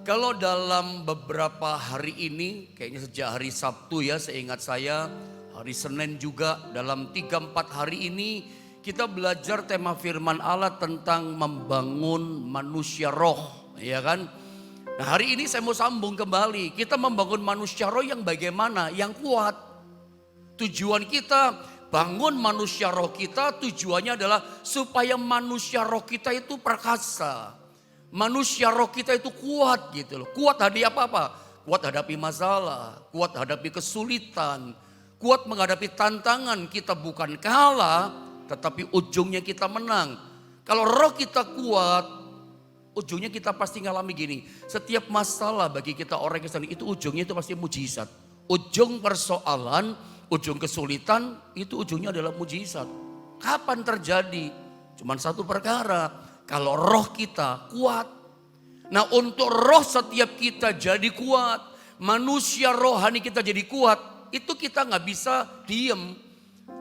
Kalau dalam beberapa hari ini, kayaknya sejak hari Sabtu ya, seingat saya, hari Senin juga, dalam 3-4 hari ini kita belajar tema firman Allah tentang membangun manusia roh, ya kan? Nah, hari ini saya mau sambung kembali, kita membangun manusia roh yang bagaimana? Yang kuat. Tujuan kita bangun manusia roh kita, tujuannya adalah supaya manusia roh kita itu perkasa. Manusia roh kita itu kuat gitu loh. Kuat hadapi apa-apa. Kuat hadapi masalah, kuat hadapi kesulitan, kuat menghadapi tantangan. Kita bukan kalah, tetapi ujungnya kita menang. Kalau roh kita kuat, ujungnya kita pasti ngalami gini. Setiap masalah bagi kita orang Kristen itu ujungnya itu pasti mujizat. Ujung persoalan, ujung kesulitan itu ujungnya adalah mujizat. Kapan terjadi? Cuman satu perkara. Kalau roh kita kuat. Nah, untuk roh setiap kita jadi kuat, manusia rohani kita jadi kuat, itu kita nggak bisa diem.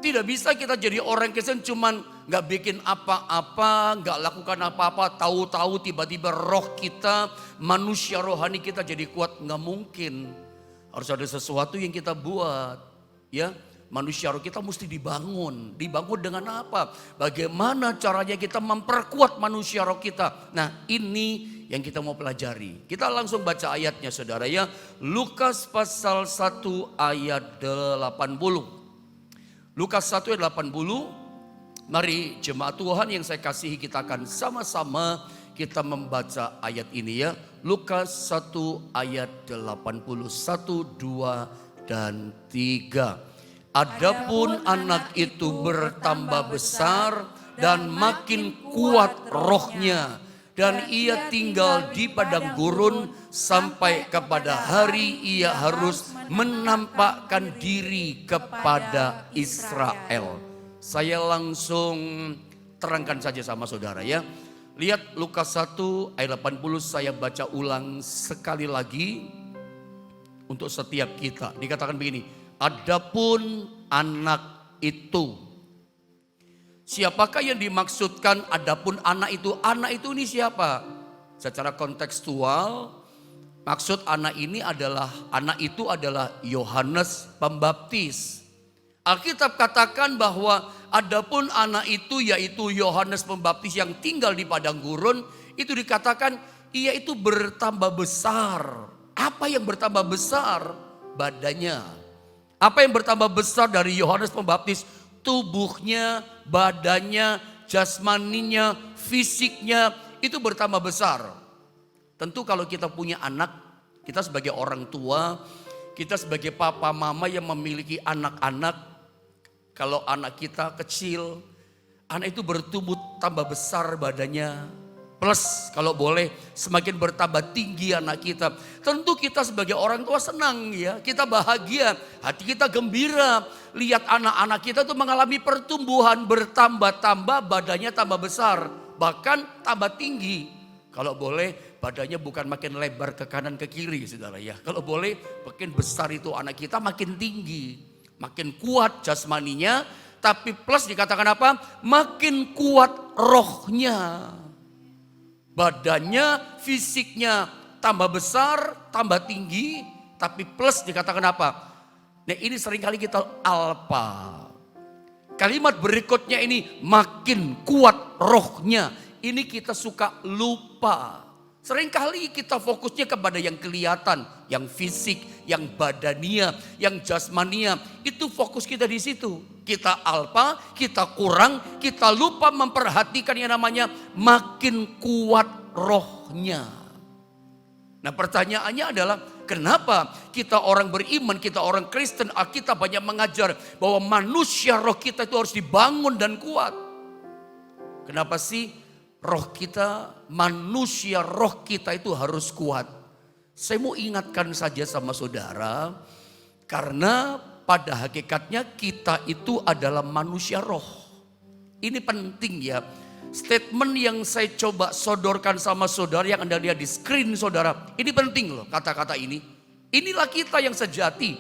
Tidak bisa kita jadi orang Kristen cuman nggak bikin apa-apa, nggak lakukan apa-apa, tahu-tahu tiba-tiba roh kita, manusia rohani kita jadi kuat. Nggak mungkin. Harus ada sesuatu yang kita buat, ya. Manusia roh kita mesti dibangun. Dibangun dengan apa? Bagaimana caranya kita memperkuat manusia roh kita? Nah, ini yang kita mau pelajari. Kita langsung baca ayatnya saudara ya. Lukas pasal 1 ayat 80. Lukas 1 ayat 80. Mari jemaat Tuhan yang saya kasihi, kita akan sama-sama kita membaca ayat ini ya. Lukas 1 ayat 80. 1, 2, dan 3. Adapun anak itu bertambah besar dan makin kuat rohnya, dan ia tinggal di padang gurun sampai kepada hari ia harus menampakkan diri kepada Israel. Saya langsung terangkan saja sama saudara ya. Lihat Lukas 1 ayat 80, saya baca ulang sekali lagi untuk setiap kita. Dikatakan begini. Adapun anak itu. Siapakah yang dimaksudkan adapun anak itu? Anak itu ini siapa? Secara kontekstual, maksud anak ini adalah, anak itu adalah Yohanes Pembaptis. Alkitab katakan bahwa adapun anak itu yaitu Yohanes Pembaptis yang tinggal di padang gurun, itu dikatakan ia itu bertambah besar. Apa yang bertambah besar? Badannya. Apa yang bertambah besar dari Yohanes Pembaptis? Tubuhnya, badannya, jasmaninya, fisiknya itu bertambah besar. Tentu kalau kita punya anak, kita sebagai orang tua, kita sebagai papa mama yang memiliki anak-anak, kalau anak kita kecil, anak itu bertumbuh tambah besar badannya. Plus kalau boleh semakin bertambah tinggi anak kita. Tentu kita sebagai orang tua senang ya. Kita bahagia, hati kita gembira. Lihat anak-anak kita tuh mengalami pertumbuhan bertambah-tambah, badannya tambah besar. Bahkan tambah tinggi. Kalau boleh badannya bukan makin lebar ke kanan ke kiri saudara ya. Kalau boleh makin besar itu anak kita makin tinggi. Makin kuat jasmaninya. Tapi plus dikatakan apa? Makin kuat rohnya. Badannya, fisiknya tambah besar, tambah tinggi, tapi plus dikatakan apa? Nah, ini seringkali kita alpa. Kalimat berikutnya ini makin kuat rohnya. Ini kita suka lupa. Seringkali kita fokusnya kepada yang kelihatan, yang fisik, yang badania, yang jasmania. Itu fokus kita di situ. Kita alpa, kita kurang, kita lupa memperhatikan yang namanya makin kuat rohnya. Nah, pertanyaannya adalah kenapa kita orang beriman, kita orang Kristen, Alkitab banyak mengajar bahwa manusia roh kita itu harus dibangun dan kuat. Kenapa sih roh kita, manusia roh kita itu harus kuat? Saya mau ingatkan saja sama saudara, karena pada hakikatnya kita itu adalah manusia roh. Ini penting ya. Statement yang saya coba sodorkan sama saudara yang Anda lihat di screen saudara. Ini penting loh kata-kata ini. Inilah kita yang sejati.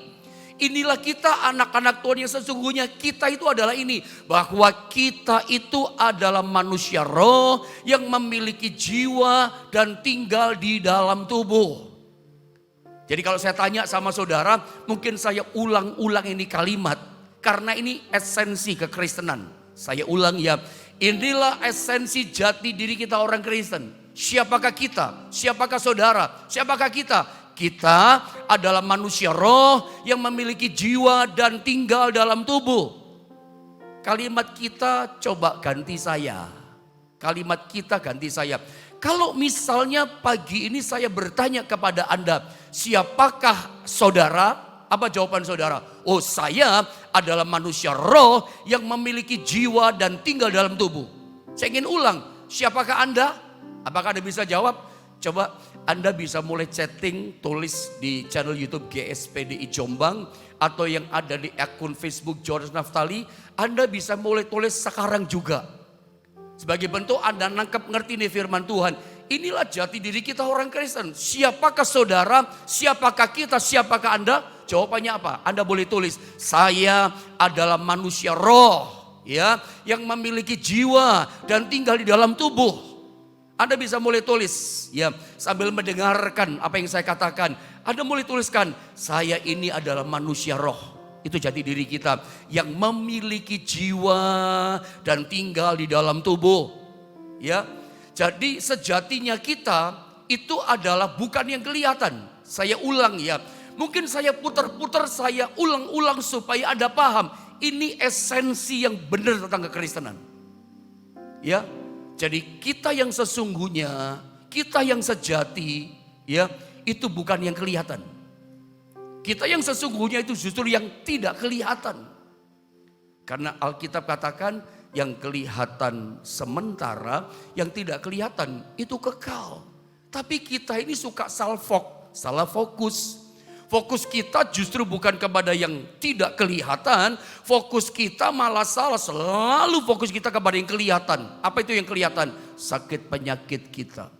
Inilah kita anak-anak Tuhan yang sesungguhnya. Kita itu adalah ini. Bahwa kita itu adalah manusia roh yang memiliki jiwa dan tinggal di dalam tubuh. Jadi kalau saya tanya sama saudara, mungkin saya ulang-ulang ini kalimat. Karena ini esensi kekristenan. Saya ulang ya, inilah esensi jati diri kita orang Kristen. Siapakah kita? Siapakah saudara? Siapakah kita? Kita adalah manusia roh yang memiliki jiwa dan tinggal dalam tubuh. Kalimat kita coba ganti saya. Kalimat kita ganti saya. Kalau misalnya pagi ini saya bertanya kepada Anda, siapakah saudara? Apa jawaban saudara? Oh, saya adalah manusia roh yang memiliki jiwa dan tinggal dalam tubuh. Saya ingin ulang, siapakah Anda? Apakah Anda bisa jawab? Coba Anda bisa mulai chatting, tulis di channel YouTube GSPDI Jombang atau yang ada di akun Facebook George Naftali. Anda bisa mulai tulis sekarang juga. Sebagai bentuk Anda nangkep ngerti nih firman Tuhan. Inilah jati diri kita orang Kristen. Siapakah saudara? Siapakah kita? Siapakah Anda? Jawabannya apa? Anda boleh tulis, saya adalah manusia roh ya, yang memiliki jiwa dan tinggal di dalam tubuh. Anda bisa mulai tulis ya, sambil mendengarkan apa yang saya katakan. Anda mulai tuliskan, saya ini adalah manusia roh. Itu jati diri kita yang memiliki jiwa dan tinggal di dalam tubuh. Ya, jadi sejatinya kita itu adalah bukan yang kelihatan. Saya ulang ya, mungkin saya putar-putar, saya ulang-ulang supaya Anda paham. Ini esensi yang benar tentang kekristenan. Ya. Jadi kita yang sesungguhnya, kita yang sejati, ya, itu bukan yang kelihatan. Kita yang sesungguhnya itu justru yang tidak kelihatan. Karena Alkitab katakan yang kelihatan sementara, yang tidak kelihatan itu kekal. Tapi kita ini suka salah fokus. Fokus kita justru bukan kepada yang tidak kelihatan. Fokus kita malah salah. Selalu fokus kita kepada yang kelihatan. Apa itu yang kelihatan? Sakit penyakit kita.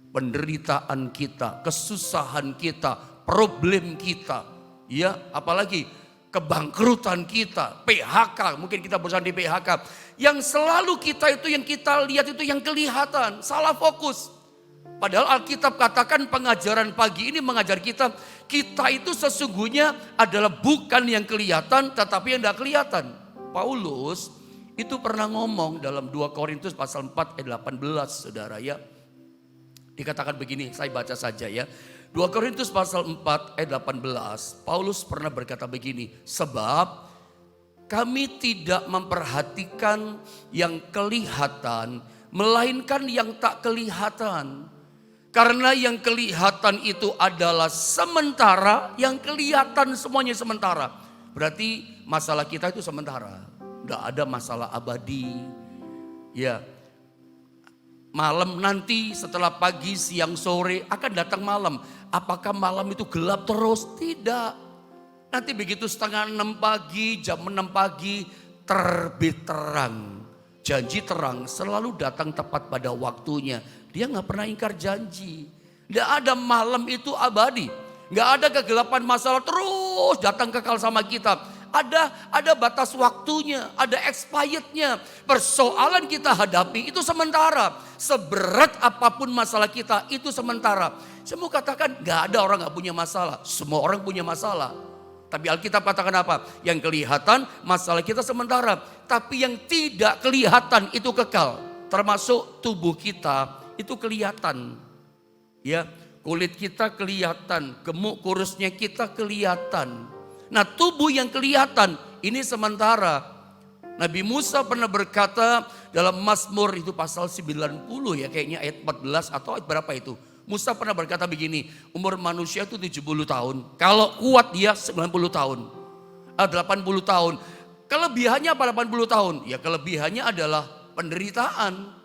Penderitaan kita. Kesusahan kita. Problem kita. Ya, apalagi kebangkrutan kita. PHK. Mungkin kita berusaha di PHK. Yang selalu kita itu yang kita lihat itu yang kelihatan. Salah fokus. Padahal Alkitab katakan pengajaran pagi ini mengajar kita itu sesungguhnya adalah bukan yang kelihatan tetapi yang tidak kelihatan. Paulus itu pernah ngomong dalam 2 Korintus pasal 4 ayat 18 saudara ya. Dikatakan begini, saya baca saja ya. 2 Korintus pasal 4 ayat 18, Paulus pernah berkata begini, sebab kami tidak memperhatikan yang kelihatan melainkan yang tak kelihatan. Karena yang kelihatan itu adalah sementara, yang kelihatan semuanya sementara. Berarti masalah kita itu sementara. Tidak ada masalah abadi. Ya, malam nanti setelah pagi, siang, sore akan datang malam. Apakah malam itu gelap terus? Tidak. Nanti begitu setengah 6 pagi, jam 6 pagi terbit terang. Janji terang selalu datang tepat pada waktunya. Dia gak pernah ingkar janji. Gak ada malam itu abadi. Gak ada kegelapan masalah terus datang kekal sama kita. Ada batas waktunya, ada expirednya. Persoalan kita hadapi itu sementara. Seberat apapun masalah kita itu sementara. Saya mau katakan gak ada orang gak punya masalah. Semua orang punya masalah. Tapi Alkitab katakan apa? Yang kelihatan masalah kita sementara. Tapi yang tidak kelihatan itu kekal. Termasuk tubuh kita. Itu kelihatan, ya, kulit kita kelihatan, gemuk kurusnya kita kelihatan. Nah, tubuh yang kelihatan ini sementara. Nabi Musa pernah berkata dalam Mazmur itu pasal 90 ya, kayaknya ayat 14 atau ayat berapa itu. Musa pernah berkata begini, umur manusia itu 70 tahun. Kalau kuat dia 90 tahun, 80 tahun. Kelebihannya apa 80 tahun? Ya kelebihannya adalah penderitaan.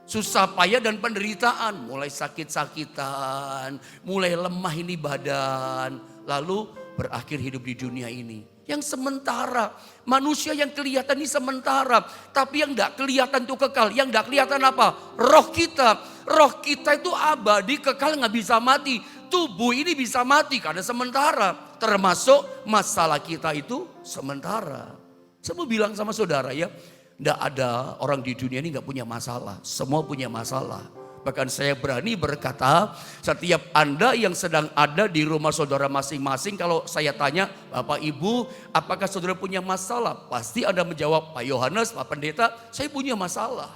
Susah payah dan penderitaan, mulai sakit-sakitan, mulai lemah ini badan, lalu berakhir hidup di dunia ini. Yang sementara, manusia yang kelihatan ini sementara, tapi yang tidak kelihatan itu kekal. Yang tidak kelihatan apa? Roh kita. Roh kita itu abadi, kekal, nggak bisa mati. Tubuh ini bisa mati karena sementara. Termasuk masalah kita itu sementara. Saya mau bilang sama saudara ya, tidak ada orang di dunia ini nggak punya masalah. Semua punya masalah. Bahkan saya berani berkata, setiap Anda yang sedang ada di rumah saudara masing-masing, kalau saya tanya, Bapak Ibu, apakah saudara punya masalah? Pasti Anda menjawab, Pak Yohanes, Pak Pendeta, saya punya masalah.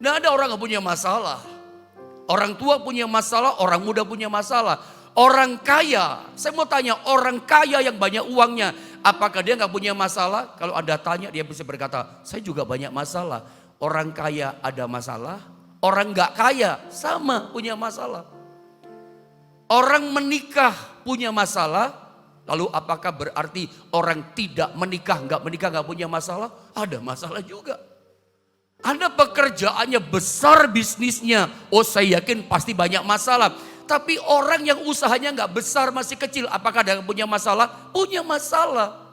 Tidak ada orang yang punya masalah. Orang tua punya masalah, orang muda punya masalah. Orang kaya, saya mau tanya, orang kaya yang banyak uangnya, apakah dia nggak punya masalah? Kalau Anda tanya, dia bisa berkata, saya juga banyak masalah. Orang kaya ada masalah, orang nggak kaya sama punya masalah. Orang menikah punya masalah, lalu apakah berarti orang tidak menikah nggak punya masalah? Ada masalah juga. Anda pekerjaannya besar bisnisnya, oh saya yakin pasti banyak masalah. Tapi orang yang usahanya nggak besar masih kecil, apakah dia punya masalah? Punya masalah.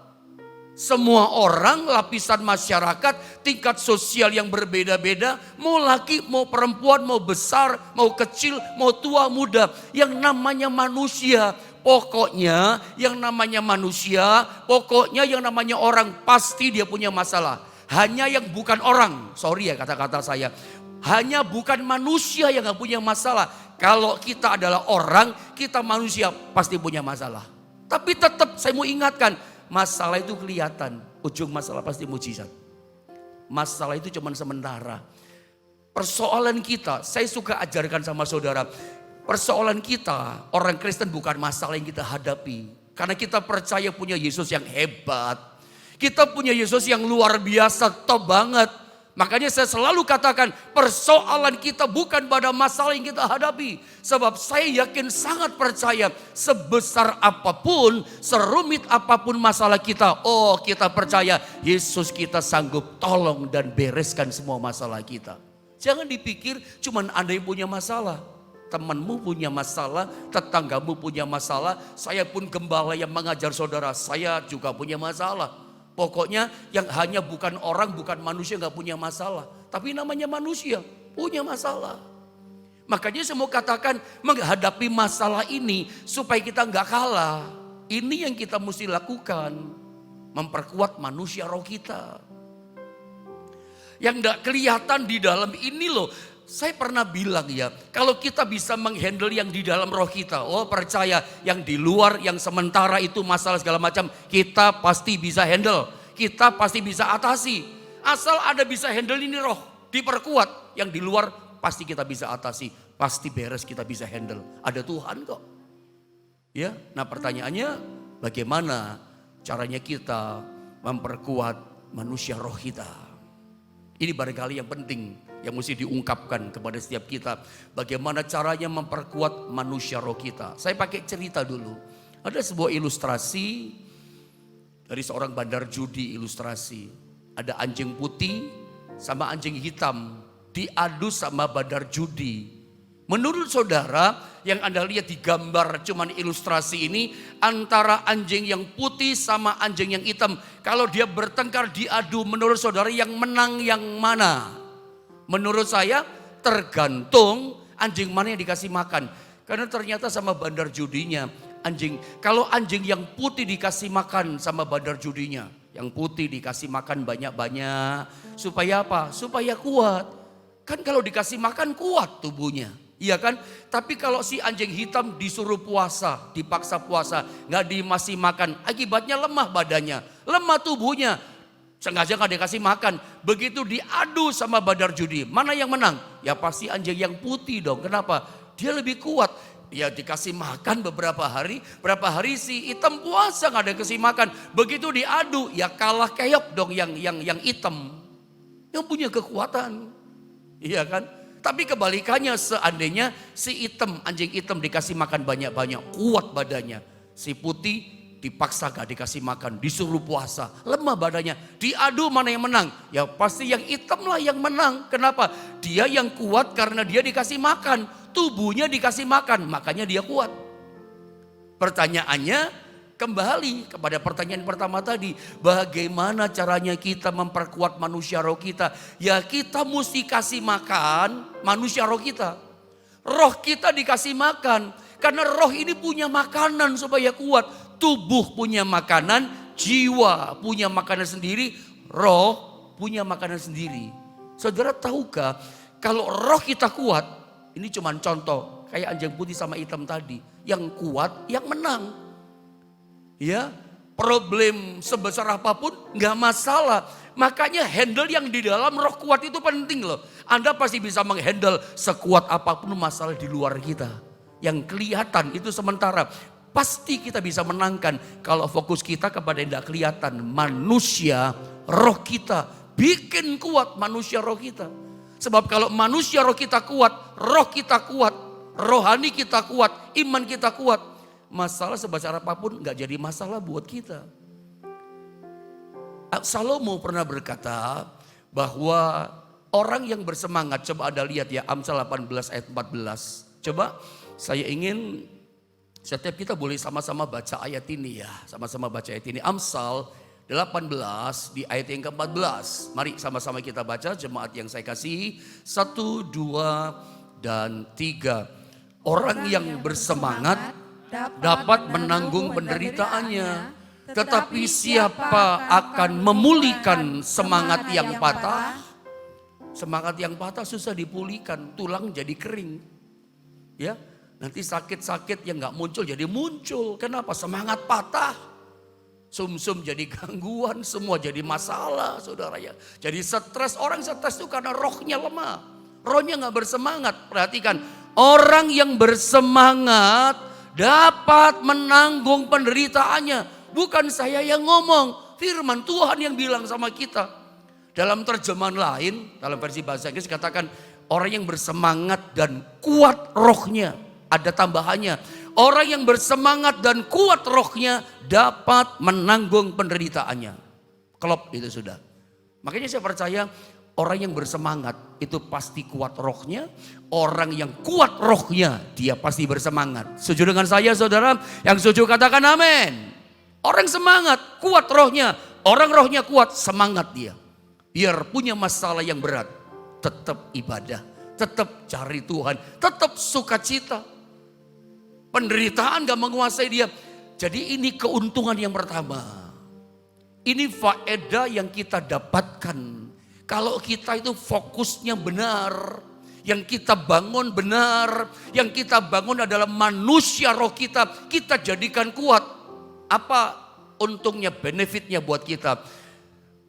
Semua orang, lapisan masyarakat, tingkat sosial yang berbeda-beda, mau laki, mau perempuan, mau besar, mau kecil, mau tua, muda. Yang namanya manusia, pokoknya yang namanya manusia, pokoknya yang namanya orang, pasti dia punya masalah. Hanya yang bukan orang, sorry ya kata-kata saya, hanya bukan manusia yang gak punya masalah. Kalau kita adalah orang, kita manusia pasti punya masalah. Tapi tetap saya mau ingatkan, masalah itu kelihatan, ujung masalah pasti mujizat. Masalah itu cuma sementara. Persoalan kita, saya suka ajarkan sama saudara, persoalan kita orang Kristen bukan masalah yang kita hadapi. Karena kita percaya punya Yesus yang hebat. Kita punya Yesus yang luar biasa, top banget. Makanya saya selalu katakan persoalan kita bukan pada masalah yang kita hadapi. Sebab saya yakin sangat percaya sebesar apapun, serumit apapun masalah kita. Oh kita percaya Yesus kita sanggup tolong dan bereskan semua masalah kita. Jangan dipikir cuman Anda yang punya masalah. Temanmu punya masalah, tetanggamu punya masalah. Saya pun gembala yang mengajar saudara, saya juga punya masalah. Pokoknya yang hanya bukan orang, bukan manusia gak punya masalah. Tapi namanya manusia punya masalah. Makanya saya mau katakan menghadapi masalah ini supaya kita gak kalah. Ini yang kita mesti lakukan. Memperkuat manusia roh kita. Yang gak kelihatan di dalam ini loh. Saya pernah bilang ya, kalau kita bisa menghandle yang di dalam roh kita, oh percaya yang di luar, yang sementara itu masalah segala macam, kita pasti bisa handle, kita pasti bisa atasi. Asal ada bisa handle ini roh, diperkuat, yang di luar pasti kita bisa atasi, pasti beres kita bisa handle. Ada Tuhan kok. Ya, nah pertanyaannya bagaimana caranya kita memperkuat manusia roh kita? Ini barangkali yang penting. Yang mesti diungkapkan kepada setiap kita. Bagaimana caranya memperkuat manusia roh kita. Saya pakai cerita dulu. Ada sebuah ilustrasi dari seorang bandar judi ilustrasi. Ada anjing putih sama anjing hitam diadu sama bandar judi. Menurut saudara yang Anda lihat di gambar cuman ilustrasi ini, antara anjing yang putih sama anjing yang hitam, kalau dia bertengkar diadu, menurut saudara yang menang yang mana? Menurut saya tergantung anjing mana yang dikasih makan. Karena ternyata sama bandar judinya kalau anjing yang putih dikasih makan sama bandar judinya, yang putih dikasih makan banyak-banyak, supaya apa? Supaya kuat. Kan kalau dikasih makan kuat tubuhnya, iya kan? Tapi kalau si anjing hitam disuruh puasa, dipaksa puasa, nggak dimasih makan, akibatnya lemah badannya, lemah tubuhnya. Sengaja gak dikasih makan. Begitu diadu sama bandar judi, mana yang menang? Ya pasti anjing yang putih dong. Kenapa? Dia lebih kuat. Ya dikasih makan berapa hari si hitam puasa gak ada kasih makan. Begitu diadu, ya kalah keok dong yang hitam. Yang punya kekuatan. Iya kan? Tapi kebalikannya seandainya si hitam, anjing hitam dikasih makan banyak-banyak, kuat badannya. Si putih dipaksa gak dikasih makan, disuruh puasa, lemah badannya, diadu mana yang menang? Ya pasti yang hitam lah yang menang. Kenapa? Dia yang kuat karena dia dikasih makan, tubuhnya dikasih makan, makanya dia kuat. Pertanyaannya kembali kepada pertanyaan pertama tadi, bagaimana caranya kita memperkuat manusia roh kita? Ya kita mesti kasih makan manusia roh kita. Roh kita dikasih makan. Karena roh ini punya makanan supaya kuat. Tubuh punya makanan, jiwa punya makanan sendiri, roh punya makanan sendiri. Saudara tahukah kalau roh kita kuat, ini cuma contoh kayak anjing putih sama hitam tadi. Yang kuat yang menang. Ya, problem sebesar apapun nggak masalah. Makanya handle yang di dalam roh kuat itu penting loh. Anda pasti bisa menghandle sekuat apapun masalah di luar kita. Yang kelihatan itu sementara. Pasti kita bisa menangkan kalau fokus kita kepada yang tidak kelihatan. Manusia roh kita. Bikin kuat manusia roh kita. Sebab kalau manusia roh kita kuat, roh kita kuat, rohani kita kuat, iman kita kuat. Masalah sebesar apapun gak jadi masalah buat kita. Salomo pernah berkata bahwa orang yang bersemangat, coba Anda lihat ya Amsal 18 ayat 14. Coba saya ingin setiap kita boleh sama-sama baca ayat ini ya. Sama-sama baca ayat ini. Amsal 18 di ayat yang ke-14. Mari sama-sama kita baca jemaat yang saya kasih. 1, 2, dan 3. Orang yang bersemangat dapat menanggung penderitaannya. Tetapi siapa akan memulihkan semangat yang patah? Semangat yang patah susah dipulihkan, tulang jadi kering. Ya, nanti sakit-sakit yang gak muncul jadi muncul. Kenapa? Semangat patah. Sumsum jadi gangguan, semua jadi masalah saudara ya. Jadi stres, orang stres itu karena rohnya lemah. Rohnya gak bersemangat. Perhatikan, orang yang bersemangat dapat menanggung penderitaannya. Bukan saya yang ngomong, firman Tuhan yang bilang sama kita. Dalam terjemahan lain, dalam versi bahasa Inggris katakan orang yang bersemangat dan kuat rohnya. Ada tambahannya, orang yang bersemangat dan kuat rohnya dapat menanggung penderitaannya. Klop itu sudah. Makanya saya percaya orang yang bersemangat itu pasti kuat rohnya. Orang yang kuat rohnya dia pasti bersemangat. Setuju dengan saya saudara? Yang setuju katakan amin. Orang semangat, kuat rohnya. Orang rohnya kuat, semangat dia. Biar punya masalah yang berat, tetap ibadah, tetap cari Tuhan, tetap sukacita. Penderitaan gak menguasai dia. Jadi ini keuntungan yang pertama. Ini faedah yang kita dapatkan. Kalau kita itu fokusnya benar. Yang kita bangun benar. Yang kita bangun adalah manusia roh kita. Kita jadikan kuat. Apa untungnya, benefitnya buat kita?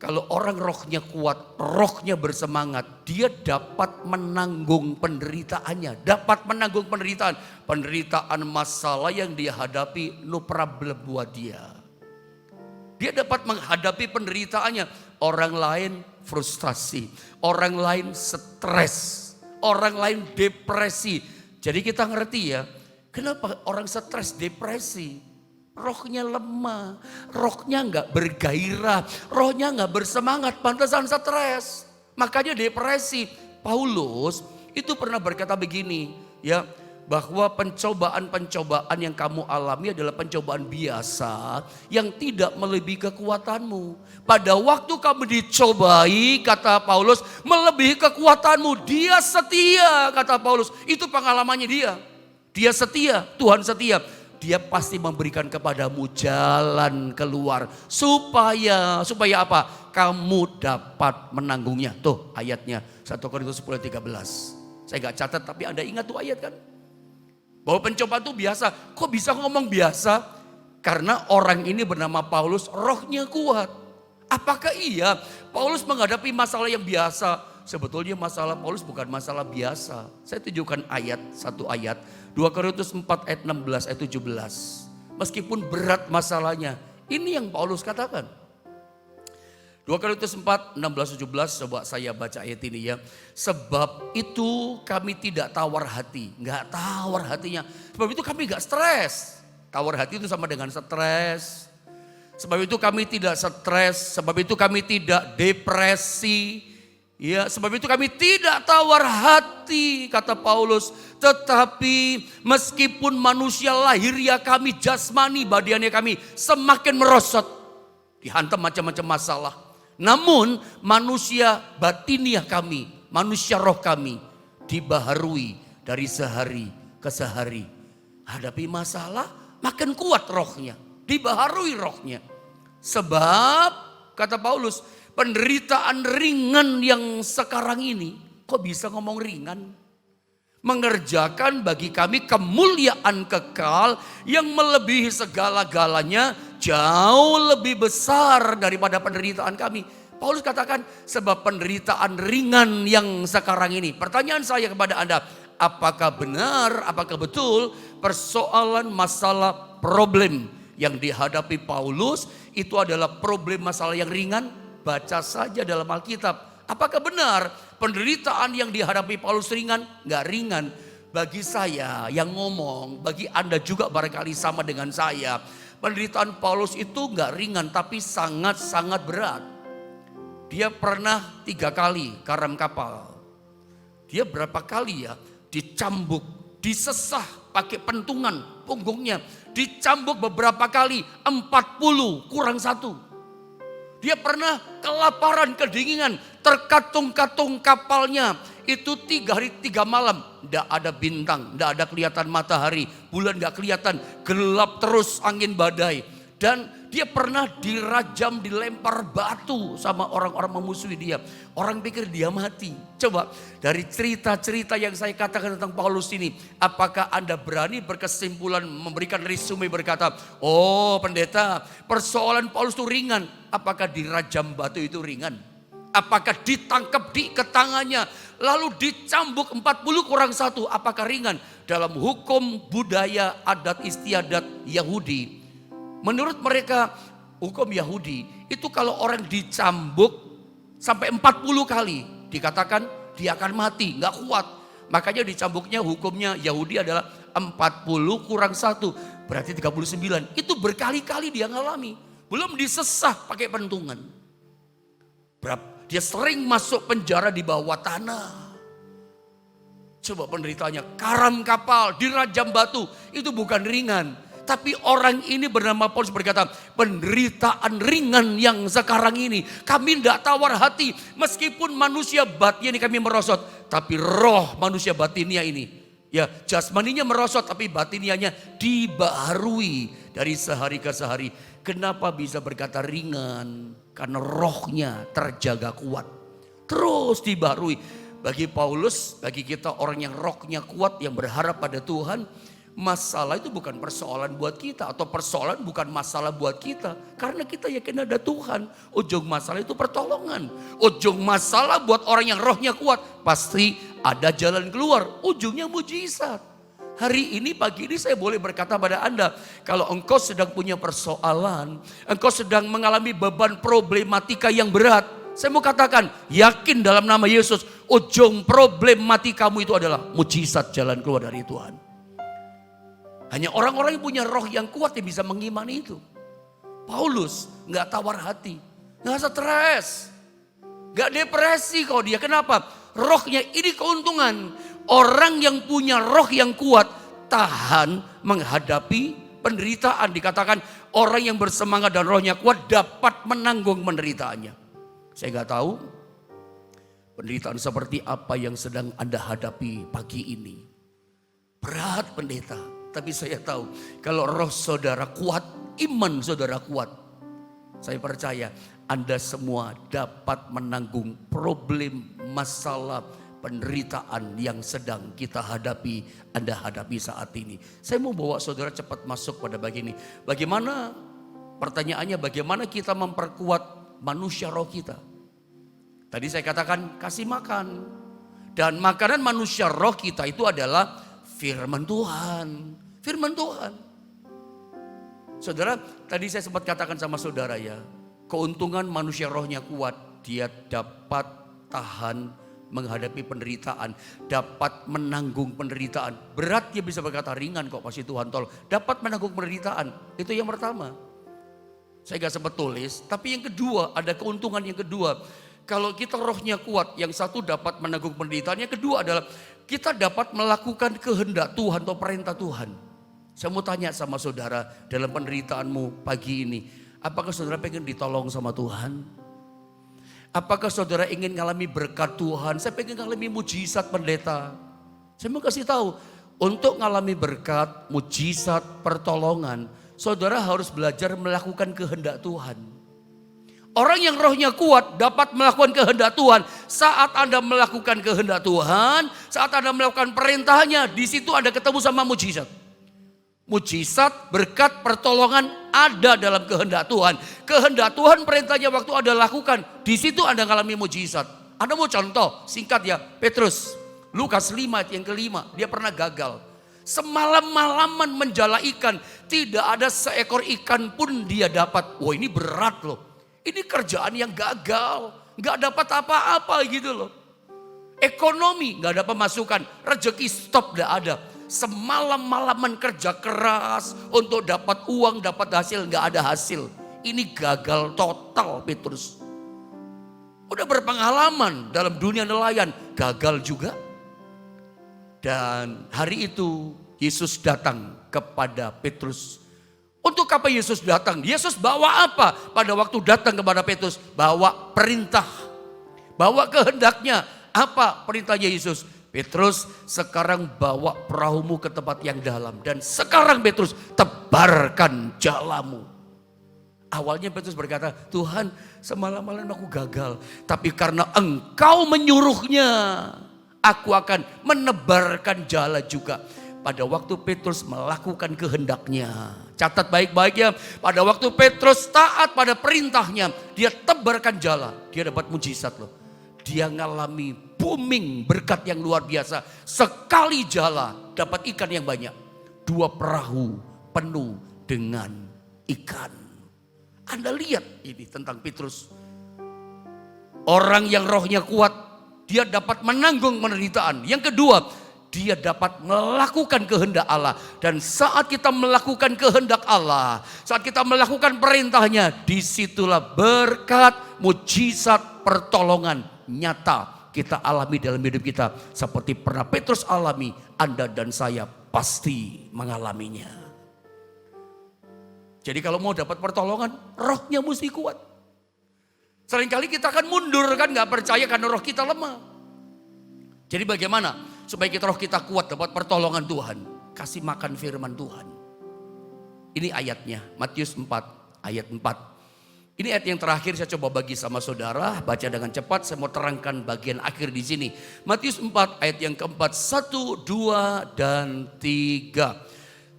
Kalau orang rohnya kuat, rohnya bersemangat, dia dapat menanggung penderitaannya. Dapat menanggung penderitaan. Penderitaan masalah yang dia hadapi, no problem buat dia. Dia dapat menghadapi penderitaannya. Orang lain frustasi, orang lain stres, orang lain depresi. Jadi kita ngerti ya, kenapa orang stres depresi? Rohnya lemah, rohnya nggak bergairah, rohnya nggak bersemangat, pantasan stres. Makanya depresi. Paulus itu pernah berkata begini, ya, bahwa pencobaan-pencobaan yang kamu alami adalah pencobaan biasa yang tidak melebihi kekuatanmu. Pada waktu kamu dicobai, kata Paulus, melebihi kekuatanmu. Dia setia, kata Paulus. Itu pengalamannya dia. Dia setia, Tuhan setia. Dia pasti memberikan kepadamu jalan keluar. Supaya apa? Kamu dapat menanggungnya. Tuh ayatnya 1 Korintus 10:13. Saya gak catat tapi Anda ingat tuh ayat kan? Bahwa pencobaan itu biasa. Kok bisa ngomong biasa? Karena orang ini bernama Paulus rohnya kuat. Apakah iya Paulus menghadapi masalah yang biasa? Sebetulnya masalah Paulus bukan masalah biasa. Saya tunjukkan satu ayat. 2 Korintus 4 ayat 16 ayat 17. Meskipun berat masalahnya. Ini yang Paulus katakan. 2 Korintus 4 16 17, coba saya baca ayat ini ya. Sebab itu kami tidak tawar hati. Enggak tawar hatinya. Sebab itu kami enggak stres. Tawar hati itu sama dengan stres. Sebab itu kami tidak stres. Sebab itu kami tidak depresi. Ya, sebab itu kami tidak tawar hati, kata Paulus. Tetapi meskipun manusia lahiriah kami, jasmani badiannya kami semakin merosot. Dihantam macam-macam masalah. Namun manusia batiniah kami, manusia roh kami dibaharui dari sehari ke sehari. Hadapi masalah, makin kuat rohnya, dibaharui rohnya. Sebab, kata Paulus, penderitaan ringan yang sekarang ini, kok bisa ngomong ringan? Mengerjakan bagi kami kemuliaan kekal yang melebihi segala-galanya, jauh lebih besar daripada penderitaan kami. Paulus katakan, sebab penderitaan ringan yang sekarang ini. Pertanyaan saya kepada Anda, apakah benar, apakah betul persoalan masalah problem yang dihadapi Paulus itu adalah problem masalah yang ringan? Baca saja dalam Alkitab. Apakah benar penderitaan yang dihadapi Paulus ringan? Enggak ringan. Bagi saya yang ngomong, bagi Anda juga barangkali sama dengan saya. Penderitaan Paulus itu enggak ringan tapi sangat-sangat berat. Dia pernah 3 kali karam kapal. Dia berapa kali ya dicambuk, disesah pakai pentungan punggungnya. Dicambuk beberapa kali, 40 kurang 1. Dia pernah kelaparan, kedinginan, terkatung-katung kapalnya. Itu 3 hari 3 malam. Tidak ada bintang, tidak ada kelihatan matahari. Bulan tidak kelihatan, gelap terus angin badai. Dan dia pernah dirajam, dilempar batu sama orang-orang memusuhi dia. Orang pikir dia mati. Coba dari cerita-cerita yang saya katakan tentang Paulus ini. Apakah Anda berani berkesimpulan memberikan resume berkata, oh pendeta persoalan Paulus itu ringan. Apakah dirajam batu itu ringan? Apakah ditangkap diikat tangannya lalu dicambuk 40 kurang 1? Apakah ringan? Dalam hukum budaya adat istiadat Yahudi, menurut mereka hukum Yahudi itu kalau orang dicambuk sampai 40 kali dikatakan dia akan mati, nggak kuat. Makanya dicambuknya hukumnya Yahudi adalah 40 kurang 1 berarti 39. Itu berkali-kali dia ngalami. Belum disesah pakai pentungan. Dia sering masuk penjara di bawah tanah. Coba penderitaannya karam kapal, dirajam batu, itu bukan ringan. Tapi orang ini bernama Paulus berkata, penderitaan ringan yang sekarang ini kami tidak tawar hati. Meskipun manusia batinnya ini kami merosot, tapi roh manusia batinnya ini, ya jasmaninya merosot tapi batinianya dibaharui dari sehari ke sehari. Kenapa bisa berkata ringan? Karena rohnya terjaga kuat. Terus dibaharui. Bagi Paulus, bagi kita orang yang rohnya kuat, yang berharap pada Tuhan, masalah itu bukan persoalan buat kita. Atau persoalan bukan masalah buat kita. Karena kita yakin ada Tuhan. Ujung masalah itu pertolongan. Ujung masalah buat orang yang rohnya kuat, pasti ada jalan keluar. Ujungnya mujizat. Hari ini, pagi ini saya boleh berkata pada Anda, kalau engkau sedang punya persoalan, engkau sedang mengalami beban problematika yang berat, saya mau katakan, yakin dalam nama Yesus, ujung problematikamu itu adalah mujizat jalan keluar dari Tuhan. Hanya orang-orang yang punya roh yang kuat yang bisa mengimani itu. Paulus gak tawar hati, gak stres, gak depresi kok dia. Kenapa? Rohnya ini keuntungan. Orang yang punya roh yang kuat tahan menghadapi penderitaan. Dikatakan orang yang bersemangat dan rohnya kuat dapat menanggung penderitaannya. Saya gak tahu penderitaan seperti apa yang sedang Anda hadapi pagi ini. Berat pendeta, tapi saya tahu kalau roh saudara kuat, iman saudara kuat, saya percaya Anda semua dapat menanggung problem, masalah, penderitaan yang sedang kita hadapi, Anda hadapi saat ini. Saya mau bawa saudara cepat masuk pada bagian ini. Bagaimana, pertanyaannya bagaimana kita memperkuat manusia roh kita? Tadi saya katakan kasih makan. Dan makanan manusia roh kita itu adalah firman Tuhan. Firman Tuhan. Saudara, tadi saya sempat katakan sama saudara ya, keuntungan manusia rohnya kuat, dia dapat tahan menghadapi penderitaan, dapat menanggung penderitaan. Berat dia bisa berkata ringan kok pasti Tuhan tolong. Dapat menanggung penderitaan, itu yang pertama. Saya gak sempat tulis, tapi yang kedua ada keuntungan yang kedua. Kalau kita rohnya kuat, yang satu dapat menanggung penderitaan, yang kedua adalah kita dapat melakukan kehendak Tuhan atau perintah Tuhan. Saya mau tanya sama saudara dalam penderitaanmu pagi ini, apakah saudara pengen ditolong sama Tuhan? Apakah saudara ingin mengalami berkat Tuhan? Saya pengen mengalami mujizat pendeta. Saya mau kasih tahu, untuk mengalami berkat, mujizat, pertolongan, saudara harus belajar melakukan kehendak Tuhan. Orang yang rohnya kuat dapat melakukan kehendak Tuhan. Saat Anda melakukan kehendak Tuhan, saat Anda melakukan perintahnya, di situ Anda ketemu sama mujizat. Mujizat, berkat, pertolongan ada dalam kehendak Tuhan. Kehendak Tuhan perintahnya waktu Anda lakukan, di situ Anda mengalami mujizat. Anda mau contoh, singkat ya, Petrus. Lukas 5 ayat yang kelima, dia pernah gagal. Semalam-malaman menjala ikan, tidak ada seekor ikan pun dia dapat. Wah, ini berat loh. Ini kerjaan yang gagal, gak dapat apa-apa gitu loh. Ekonomi gak ada pemasukan, rezeki stop gak ada. Semalam-malaman kerja keras untuk dapat uang, dapat hasil, gak ada hasil. Ini gagal total Petrus. Udah berpengalaman dalam dunia nelayan, gagal juga. Dan hari itu Yesus datang kepada Petrus. Untuk apa Yesus datang? Yesus bawa apa pada waktu datang kepada Petrus? Bawa perintah, bawa kehendaknya. Apa perintahnya Yesus? Petrus, sekarang bawa perahumu ke tempat yang dalam. Dan sekarang Petrus, tebarkan jalamu. Awalnya Petrus berkata, Tuhan, semalam-malam aku gagal. Tapi karena Engkau menyuruhnya, aku akan menebarkan jala juga. Pada waktu Petrus melakukan kehendaknya. Catat baik-baik ya. Pada waktu Petrus taat pada perintahnya, dia tebarkan jala. Dia dapat mujizat loh. Dia ngalami booming berkat yang luar biasa. Sekali jala dapat ikan yang banyak. 2 perahu penuh dengan ikan. Anda lihat ini tentang Petrus. Orang yang rohnya kuat, dia dapat menanggung penderitaan. Yang kedua, dia dapat melakukan kehendak Allah. Dan saat kita melakukan kehendak Allah, saat kita melakukan perintahnya, disitulah berkat, mujizat, pertolongan nyata kita alami dalam hidup kita. Seperti pernah Petrus alami, Anda dan saya pasti mengalaminya. Jadi kalau mau dapat pertolongan, rohnya mesti kuat. Seringkali kita akan mundur kan, gak percaya karena roh kita lemah. Jadi bagaimana supaya roh kita kuat dapat pertolongan Tuhan? Kasih makan firman Tuhan. Ini ayatnya, Matius 4 ayat 4. Ini ayat yang terakhir saya coba bagi sama saudara, baca dengan cepat. Saya mau terangkan bagian akhir di sini. Matius 4 ayat yang keempat, 1, 2, dan 3.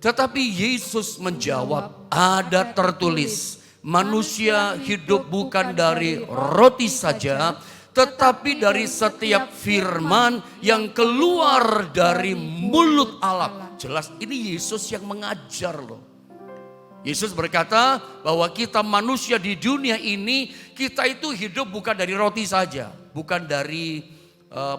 Tetapi Yesus menjawab, ada tertulis, manusia hidup bukan dari roti saja, tetapi dari setiap firman yang keluar dari mulut Allah. Jelas ini Yesus yang mengajar loh. Yesus berkata bahwa kita manusia di dunia ini, kita itu hidup bukan dari roti saja, bukan dari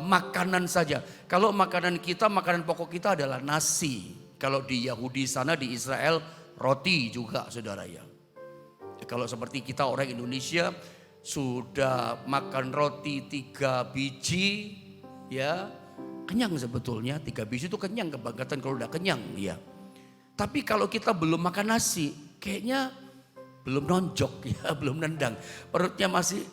makanan saja. Kalau makanan kita, makanan pokok kita adalah nasi. Kalau di Yahudi sana, di Israel, roti juga saudara ya. Kalau seperti kita orang Indonesia, sudah makan roti 3 biji, ya kenyang sebetulnya. 3 biji itu kenyang, kebangkatan kalau udah kenyang ya. Tapi kalau kita belum makan nasi, kayaknya belum nonjok ya, belum nendang. Perutnya masih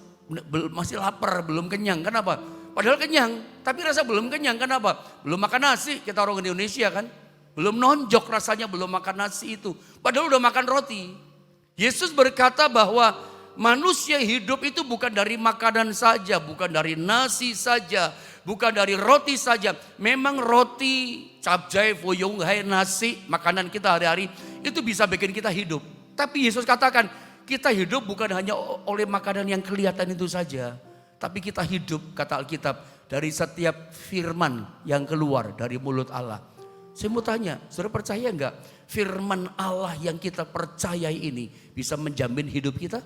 lapar, belum kenyang. Kenapa? Padahal kenyang, tapi rasa belum kenyang. Kenapa? Belum makan nasi, kita orang Indonesia kan. Belum nonjok rasanya, belum makan nasi itu. Padahal udah makan roti. Yesus berkata bahwa manusia hidup itu bukan dari makanan saja, bukan dari nasi saja, bukan dari roti saja. Memang roti, capcay, fuyung, hai, nasi, makanan kita hari-hari itu bisa bikin kita hidup. Tapi Yesus katakan, kita hidup bukan hanya oleh makanan yang kelihatan itu saja. Tapi kita hidup, kata Alkitab, dari setiap firman yang keluar dari mulut Allah. Saya mau tanya, saudara percaya enggak firman Allah yang kita percayai ini bisa menjamin hidup kita?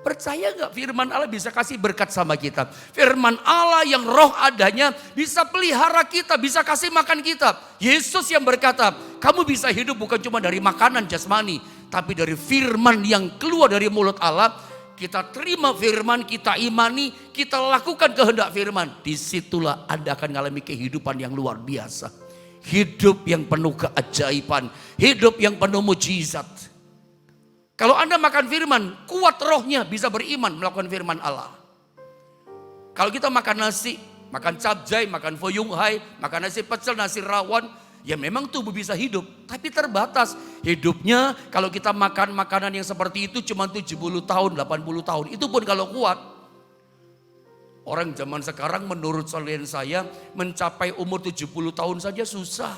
Percaya enggak firman Allah bisa kasih berkat sama kita? Firman Allah yang roh adanya bisa pelihara kita, bisa kasih makan kita. Yesus yang berkata, kamu bisa hidup bukan cuma dari makanan jasmani, tapi dari firman yang keluar dari mulut Allah. Kita terima firman, kita imani, kita lakukan kehendak firman. Disitulah Anda akan mengalami kehidupan yang luar biasa. Hidup yang penuh keajaiban, hidup yang penuh mujizat. Kalau Anda makan firman, kuat rohnya bisa beriman melakukan firman Allah. Kalau kita makan nasi, makan capcay, makan foyung hai, makan nasi pecel, nasi rawon. Ya memang tubuh bisa hidup, tapi terbatas. Hidupnya kalau kita makan makanan yang seperti itu cuma 70 tahun, 80 tahun. Itu pun kalau kuat. Orang zaman sekarang menurut klien saya mencapai umur 70 tahun saja susah.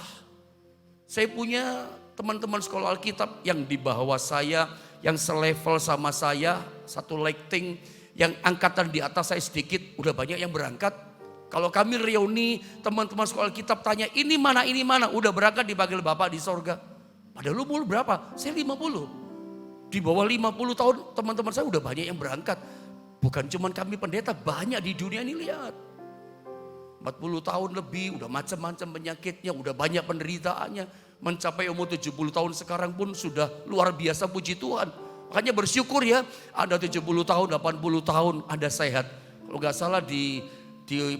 Saya punya teman-teman sekolah Alkitab yang di bawah saya, yang selevel sama saya, satu lighting, yang angkatan di atas saya sedikit, udah banyak yang berangkat. Kalau kami reuni teman-teman sekolah Alkitab tanya ini mana, udah berangkat dipanggil Bapak di sorga. Padahal umur berapa? Saya 50. Di bawah 50 tahun teman-teman saya udah banyak yang berangkat. Bukan cuma kami pendeta, banyak di dunia ini lihat. 40 tahun lebih, udah macam-macam penyakitnya, udah banyak penderitaannya. Mencapai umur 70 tahun sekarang pun sudah luar biasa, puji Tuhan. Makanya bersyukur ya, ada 70 tahun, 80 tahun, Anda sehat. Kalau gak salah di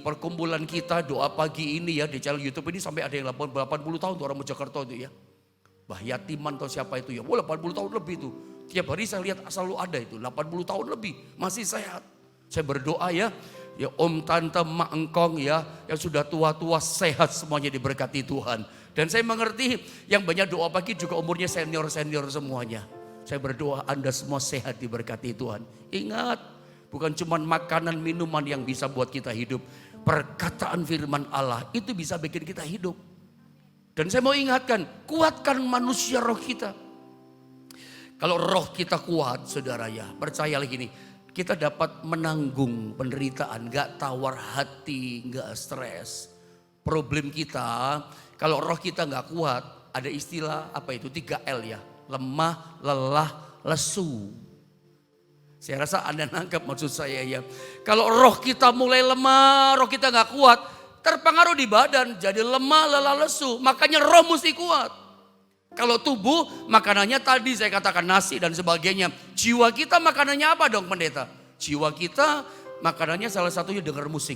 perkumpulan kita doa pagi ini ya, di channel YouTube ini sampai ada yang 80 tahun tuh orang Mojokerto itu ya. Mbah Yatiman atau siapa itu ya, 80 tahun lebih tuh. Tiap hari saya lihat selalu ada itu, 80 tahun lebih, masih sehat. Saya berdoa ya om, tante, mak, engkong ya, yang sudah tua-tua sehat semuanya diberkati Tuhan. Dan saya mengerti yang banyak doa pagi juga umurnya senior-senior semuanya. Saya berdoa Anda semua sehat diberkati Tuhan. Ingat, bukan cuma makanan minuman yang bisa buat kita hidup. Perkataan firman Allah itu bisa bikin kita hidup. Dan saya mau ingatkan, kuatkan manusia roh kita. Kalau roh kita kuat, saudara ya, percayalah gini, kita dapat menanggung penderitaan, gak tawar hati, gak stres. Problem kita, kalau roh kita gak kuat, ada istilah apa itu 3L ya, lemah, lelah, lesu. Saya rasa Anda nangkep maksud saya ya. Kalau roh kita mulai lemah, roh kita gak kuat, terpengaruh di badan, jadi lemah, lelah, lesu. Makanya roh mesti kuat. Kalau tubuh makanannya tadi saya katakan nasi dan sebagainya. Jiwa kita makanannya apa dong pendeta? Jiwa kita makanannya salah satunya dengar musik.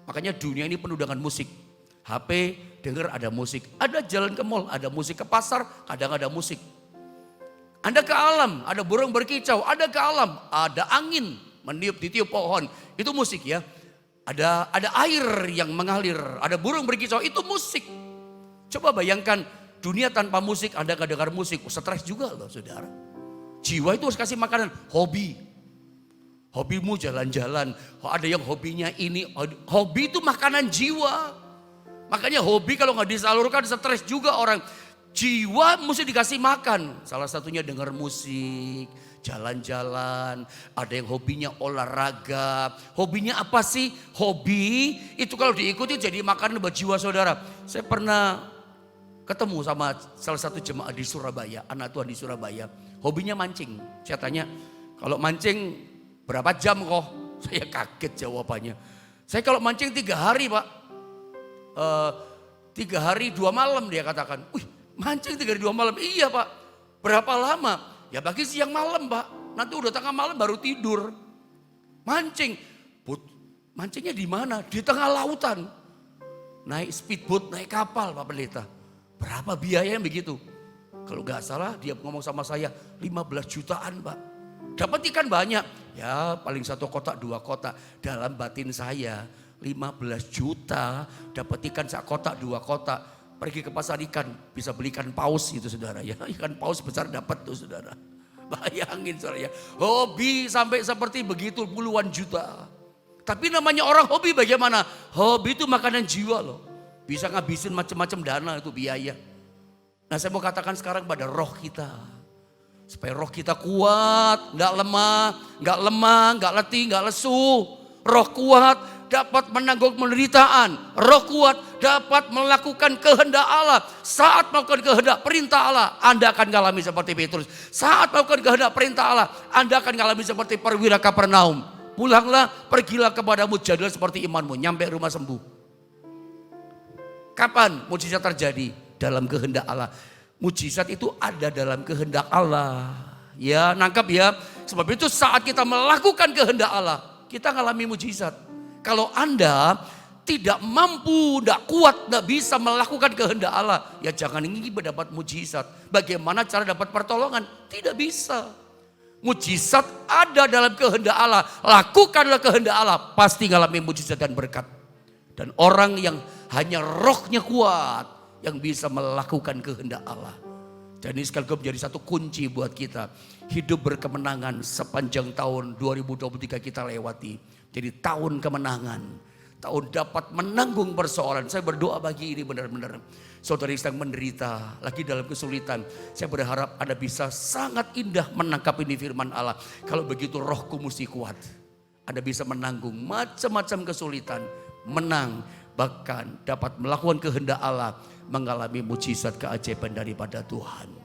Makanya dunia ini penuh dengan musik. HP dengar ada musik. Ada jalan ke mall ada musik, ke pasar kadang ada musik. Anda ke alam ada burung berkicau, ada ke alam ada angin meniup ditiup pohon. Itu musik ya. Ada air yang mengalir, ada burung berkicau, itu musik. Coba bayangkan dunia tanpa musik, Anda gak dengar musik, stres juga loh saudara. Jiwa itu harus kasih makanan, hobi. Hobimu jalan-jalan, ada yang hobinya ini, hobi itu makanan jiwa. Makanya hobi kalau gak disalurkan stres juga orang. Jiwa mesti dikasih makan, salah satunya dengar musik, jalan-jalan, ada yang hobinya olahraga. Hobinya apa sih? Hobi itu kalau diikuti jadi makanan buat jiwa saudara. Saya pernah ketemu sama salah satu jemaat di Surabaya, anak Tuhan di Surabaya. Hobinya mancing. Saya tanya, kalau mancing berapa jam kok? Saya kaget jawabannya. Saya kalau mancing 3 hari Pak. 3 hari 2 malam dia katakan. Wih, mancing 3 hari 2 malam. Iya Pak. Berapa lama? Ya bagi siang malam Pak. Nanti udah tengah malam baru tidur. Mancing. Mancingnya di mana? Di tengah lautan. Naik speedboat, naik kapal Pak Pendeta. Berapa biayanya begitu? Kalau gak salah dia ngomong sama saya 15 jutaan Pak. Dapat ikan banyak. Ya paling 1 kotak 2 kotak. Dalam batin saya 15 juta dapat ikan 1 kotak 2 kotak. Pergi ke pasar ikan bisa beli ikan paus itu saudara ya. Ikan paus besar dapat tuh saudara. Bayangin saudara ya. Hobi sampai seperti begitu puluhan juta. Tapi namanya orang hobi bagaimana? Hobi itu makanan jiwa loh. Bisa ngabisin macam-macam dana itu biaya. Nah saya mau katakan sekarang pada roh kita. Supaya roh kita kuat, gak lemah, gak letih, gak lesu. Roh kuat dapat menanggung penderitaan. Roh kuat dapat melakukan kehendak Allah. Saat melakukan kehendak perintah Allah, Anda akan mengalami seperti Petrus. Saat melakukan kehendak perintah Allah, Anda akan mengalami seperti perwira Kapernaum. Pulanglah, pergilah kepadamu, jadilah seperti imanmu. Nyampe rumah sembuh. Kapan mujizat terjadi? Dalam kehendak Allah. Mujizat itu ada dalam kehendak Allah. Ya, nangkap ya. Sebab itu saat kita melakukan kehendak Allah, kita mengalami mujizat. Kalau Anda tidak mampu, tidak kuat, tidak bisa melakukan kehendak Allah, ya jangan ingin mendapat mujizat. Bagaimana cara dapat pertolongan? Tidak bisa. Mujizat ada dalam kehendak Allah. Lakukanlah kehendak Allah, pasti mengalami mujizat dan berkat. Dan orang yang hanya rohnya kuat yang bisa melakukan kehendak Allah. Dan ini sekaligus menjadi satu kunci buat kita. Hidup berkemenangan sepanjang tahun 2023 kita lewati. Jadi tahun kemenangan. Tahun dapat menanggung persoalan. Saya berdoa bagi ini benar-benar. Saudara yang sedang menderita, lagi dalam kesulitan. Saya berharap Anda bisa sangat indah menangkap ini firman Allah. Kalau begitu rohku mesti kuat. Anda bisa menanggung macam-macam kesulitan. Menang, bahkan dapat melakukan kehendak Allah, mengalami mujizat keajaiban daripada Tuhan.